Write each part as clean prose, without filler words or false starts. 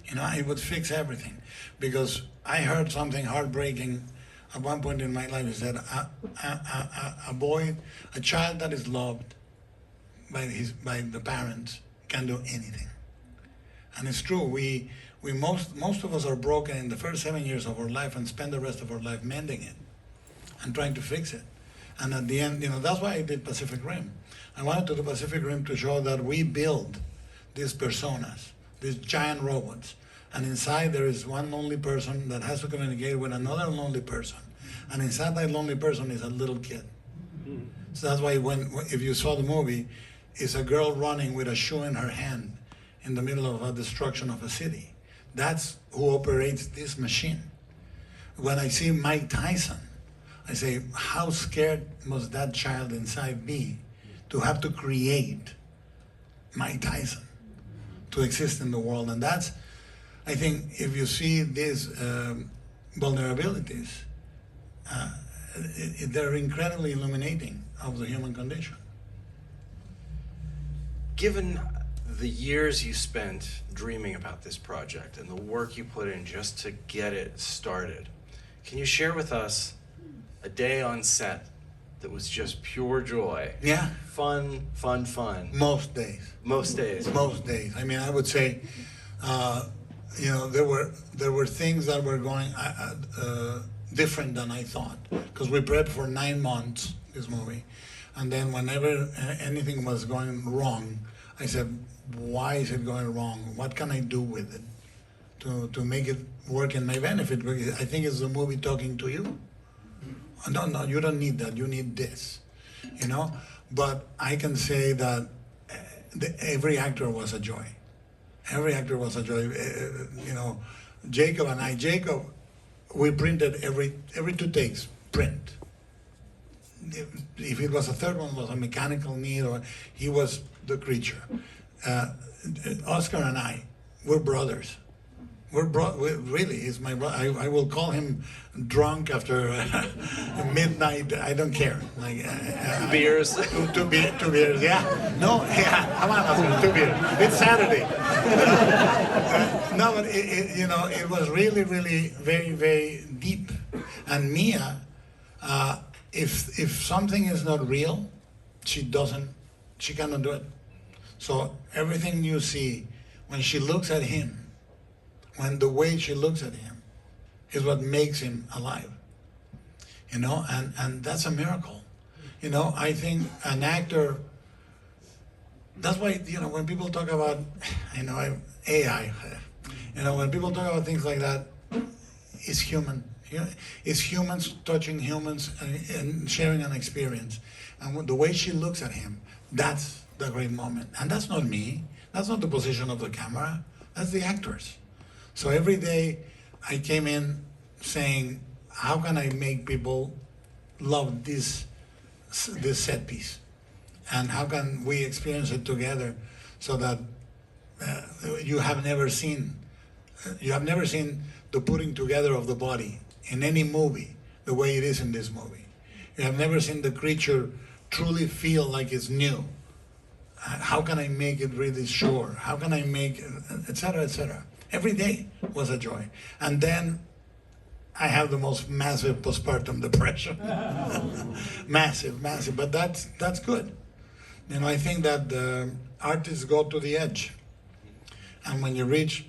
You know, it would fix everything. Because I heard something heartbreaking at one point in my life. It said, a child that is loved by the parents can do anything. And it's true. Most of us are broken in the first 7 years of our life and spend the rest of our life mending it and trying to fix it. And at the end, you know, that's why I did Pacific Rim. I wanted to do Pacific Rim to show that we build these personas, these giant robots, and inside there is one lonely person that has to communicate with another lonely person, and inside that lonely person is a little kid. So that's why if you saw the movie, it's a girl running with a shoe in her hand in the middle of a destruction of a city. That's who operates this machine. When I see Mike Tyson, I say, how scared must that child inside be to have to create Mike Tyson to exist in the world? And that's, I think, if you see these vulnerabilities, they're incredibly illuminating of the human condition. Given the years you spent dreaming about this project and the work you put in just to get it started, can you share with us a day on set that was just pure joy? Yeah. Fun. Most days. Most days. Most days. I mean, I would say, you know, there were things that were going different than I thought, because we prepped for 9 months this movie, and then whenever anything was going wrong, I said, why is it going wrong? What can I do with it to make it work in my benefit? Because I think it's the movie talking to you. No, you don't need that. You need this, you know. But I can say that every actor was a joy. Every actor was a joy. You know, Jacob, we printed every 2 takes. Print. If it was a third one, was a mechanical need, or he was the creature. Oscar and I, we're brothers. Really, he's my brother. I will call him drunk after midnight. I don't care. Like Beers. Two beers. Yeah. No. Yeah. Come on, Oscar. 2 beers. It's Saturday. No, but you know, it was really, really very, very deep. And Mia, if something is not real, she cannot do it. So everything you see when she looks at him, when the way she looks at him is what makes him alive, you know, and that's a miracle. You know, I think an actor, that's why, you know, when people talk about, AI, you know, when people talk about things like that, it's human. You know, it's humans touching humans and sharing an experience. And the way she looks at him, that's the great moment. And that's not me. That's not the position of the camera. That's the actors. So every day I came in saying, how can I make people love this set piece? And how can we experience it together so that you have never seen the putting together of the body in any movie the way it is in this movie. You have never seen the creature truly feel like it's new. How can I make it really sure? How can I make, et cetera, et cetera. Every day was a joy. And then I have the most massive postpartum depression. massive, but that's good. You know, I think that artists go to the edge. And when you reach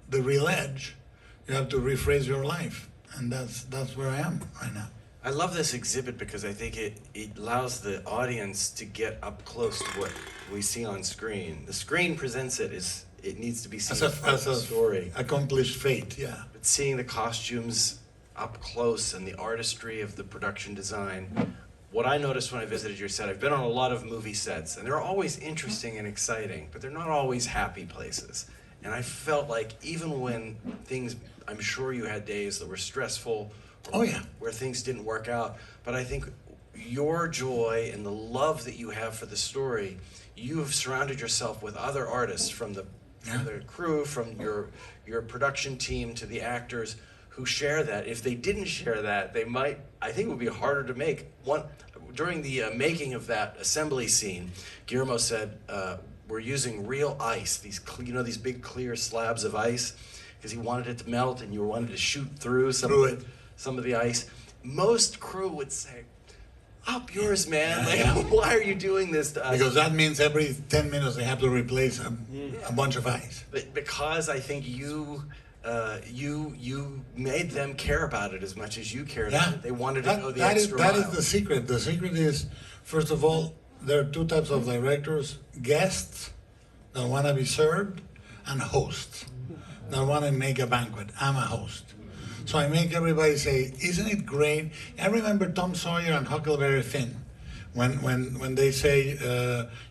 the real edge, you have to rephrase your life. And that's where I am right now. I love this exhibit because I think it allows the audience to get up close to what we see on screen. The screen presents it as it needs to be seen as a story. Accomplished fate, yeah. But seeing the costumes up close and the artistry of the production design, what I noticed when I visited your set, I've been on a lot of movie sets, and they're always interesting and exciting, but they're not always happy places. And I felt like even when things, I'm sure you had days that were stressful, Oh yeah, where things didn't work out, but I think your joy and the love that you have for the story, you have surrounded yourself with other artists from the crew, from your production team to the actors who share that. If they didn't share that, they might, I think it would be harder to make. During the making of that assembly scene, Guillermo said, were using real ice, these these big clear slabs of ice, because he wanted it to melt and you wanted to shoot through some of the ice. Most crew would say, "Up yours, man! Like, why are you doing this to us?" Because that means every 10 minutes they have to replace a bunch of ice. But because I think you made them care about it as much as you cared about it. They wanted to go the extra mile. That is the secret. The secret is, first of all, there are two types of directors: guests that want to be served, and hosts that want to make a banquet. I'm a host. So I make everybody say, "Isn't it great?" I remember Tom Sawyer and Huckleberry Finn, when they say,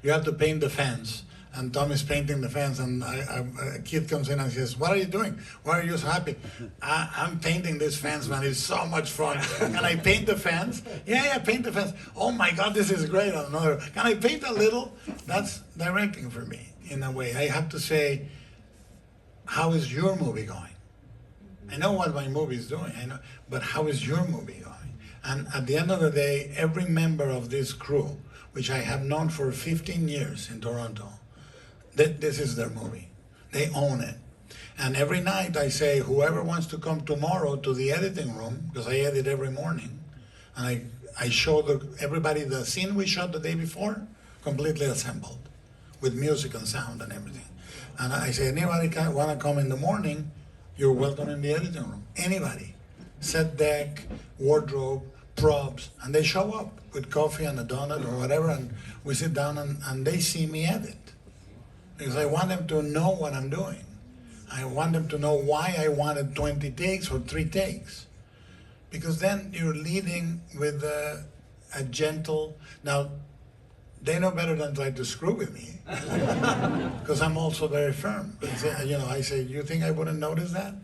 you have to paint the fence, and Tom is painting the fence, and a kid comes in and says, "What are you doing? Why are you so happy?" I'm painting this fence, man. It's so much fun. Can I paint the fence? Yeah, paint the fence. Oh my God, this is great. Another, can I paint a little? That's directing for me, in a way. I have to say, how is your movie going? I know what my movie is doing, but how is your movie going? And at the end of the day, every member of this crew, which I have known for 15 years in Toronto, this is their movie. They own it. And every night I say, whoever wants to come tomorrow to the editing room, because I edit every morning, and I show everybody the scene we shot the day before, completely assembled, with music and sound and everything. And I say, anybody want to come in the morning, you're welcome in the editing room. Anybody. Set deck, wardrobe, props, and they show up with coffee and a donut or whatever, and we sit down and they see me edit. Because I want them to know what I'm doing. I want them to know why I wanted 20 takes or 3 takes. Because then you're leading with a gentle, now they know better than try to screw with me, because I'm also very firm. I say, you think I wouldn't notice that?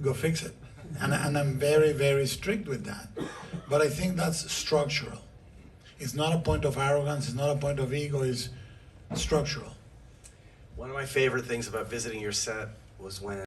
Go fix it. And I'm very, very strict with that. But I think that's structural. It's not a point of arrogance, it's not a point of ego, it's structural. One of my favorite things about visiting your set was when